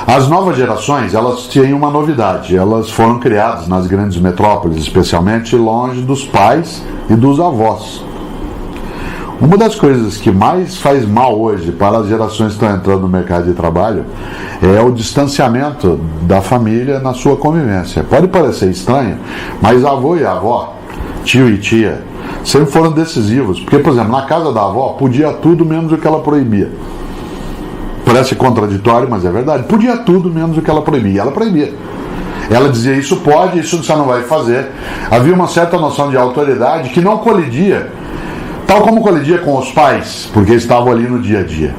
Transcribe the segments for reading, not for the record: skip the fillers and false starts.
As novas gerações, elas têm uma novidade. Elas foram criadas nas grandes metrópoles, especialmente longe dos pais e dos avós. Uma das coisas que mais faz mal hoje para as gerações que estão entrando no mercado de trabalho é o distanciamento da família na sua convivência. Pode parecer estranho, mas avô e avó, tio e tia, sempre foram decisivos. Porque, por exemplo, na casa da avó podia tudo menos o que ela proibia. Parece contraditório, mas é verdade. Podia tudo menos o que ela proibia. E ela proibia. Ela dizia, isso pode, isso você não vai fazer. Havia uma certa noção de autoridade que não colidia, tal como colidia com os pais, porque estavam ali no dia a dia.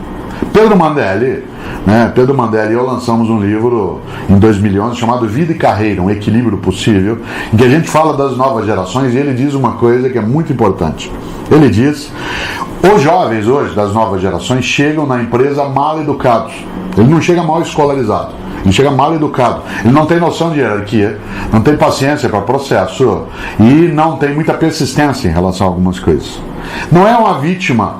Pedro Mandelli e eu lançamos um livro em 2011 chamado Vida e Carreira, um equilíbrio possível, em que a gente fala das novas gerações e ele diz uma coisa que é muito importante. Ele diz, os jovens hoje das novas gerações chegam na empresa mal educados. Ele não chega mal escolarizado, ele chega mal educado. Ele não tem noção de hierarquia, não tem paciência para processo e não tem muita persistência em relação a algumas coisas. Não é uma vítima,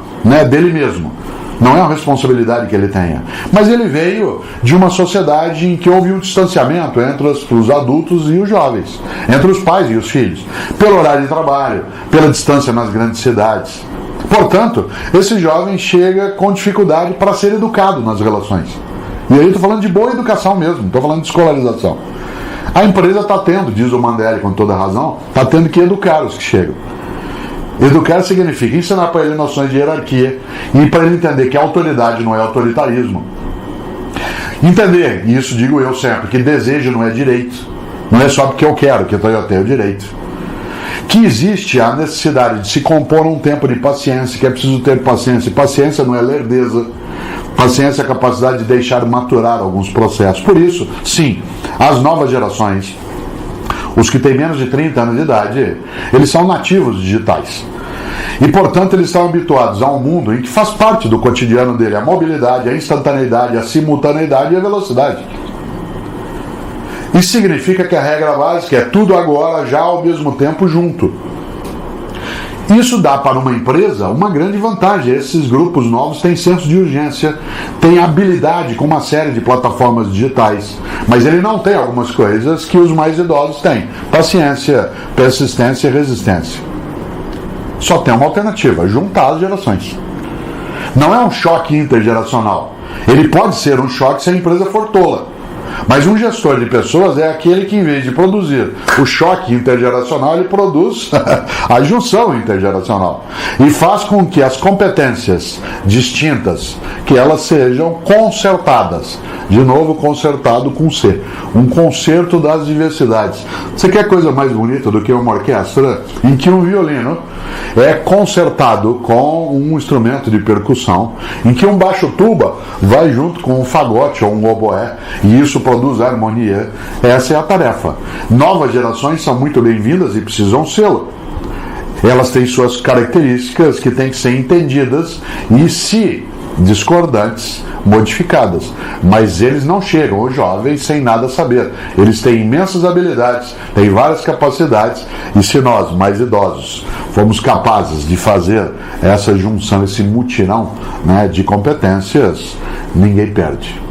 dele mesmo. Não é uma responsabilidade que ele tenha. Mas ele veio de uma sociedade em que houve um distanciamento entre os adultos e os jovens, entre os pais e os filhos, pelo horário de trabalho, pela distância nas grandes cidades. Portanto, esse jovem chega com dificuldade para ser educado nas relações. E aí eu estou falando de boa educação mesmo, não estou falando de escolarização. A empresa está tendo, diz o Mandelli com toda razão, está tendo que educar os que chegam. Educar significa ensinar para ele noções de hierarquia e para ele entender que a autoridade não é autoritarismo. Entender, e isso digo eu sempre, que desejo não é direito. Não é só porque eu quero que eu tenho direito. Que existe a necessidade de se compor um tempo de paciência, que é preciso ter paciência. Paciência não é lerdeza. Paciência é a capacidade de deixar maturar alguns processos. Por isso, sim, as novas gerações, os que têm menos de 30 anos de idade, eles são nativos digitais. E, portanto, eles estão habituados a um mundo em que faz parte do cotidiano dele a mobilidade, a instantaneidade, a simultaneidade e a velocidade. Isso significa que a regra básica é tudo agora, já ao mesmo tempo, junto. Isso dá para uma empresa uma grande vantagem. Esses grupos novos têm senso de urgência, têm habilidade com uma série de plataformas digitais, mas ele não tem algumas coisas que os mais idosos têm: paciência, persistência e resistência. Só tem uma alternativa: juntar as gerações. Não é um choque intergeracional. Ele pode ser um choque se a empresa for tola. Mas um gestor de pessoas é aquele que, em vez de produzir o choque intergeracional, ele produz a junção intergeracional e faz com que as competências distintas, que elas sejam concertadas. De novo, concertado com C. Um concerto das diversidades. Você quer coisa mais bonita do que uma orquestra em que um violino é concertado com um instrumento de percussão, em que um baixo tuba vai junto com um fagote ou um oboé, e isso produz harmonia? Essa é a tarefa. Novas gerações são muito bem-vindas e precisam sê-lo. Elas têm suas características que têm que ser entendidas e, se discordantes, modificadas. Mas eles não chegam, os jovens, sem nada saber. Eles têm imensas habilidades, têm várias capacidades, e se nós, mais idosos, fomos capazes de fazer essa junção, esse mutirão, de competências, ninguém perde.